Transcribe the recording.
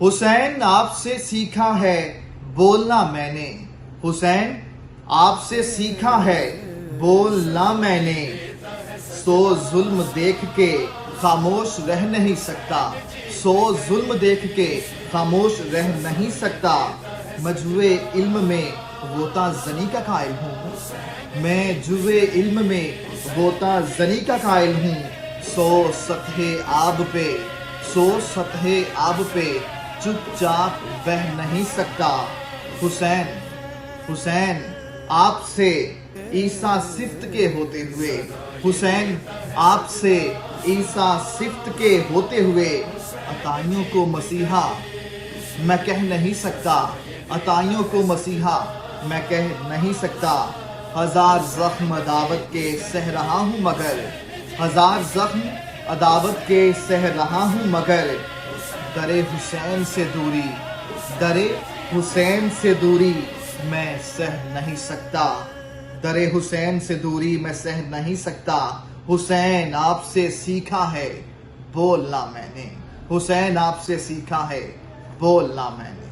हुसैन आपसे सीखा है बोलना मैंने। हुसैन आपसे सीखा है बोलना मैंने। सो जुल्म देख के खामोश रह नहीं सकता। सो जुल्म देख के खामोश रह नहीं सकता। मजुए इल्म में गोता जनी का कायल हूँ। मैं जुए इल्म में गोता जनी का कायल हूँ। सो सतहे आब पे चुपचाप बह नहीं सकता। हुसैन आपसे ईसा सिफ्त के होते हुए। हुसैन आपसे ईसा सिफ्त के होते हुए अताइयों को मसीहा मैं कह नहीं सकता। अताइयों को मसीहा मैं कह नहीं सकता। हजार जख्म अदावत के सह रहा हूँ मगर। हजार जख्म अदावत के सह रहा हूँ मगर। दरे हुसैन से दूरी मैं सह नहीं सकता। दरे हुसैन से दूरी मैं सह नहीं सकता। हुसैन आपसे सीखा है बोलना मैंने। हुसैन आपसे सीखा है बोलना मैंने।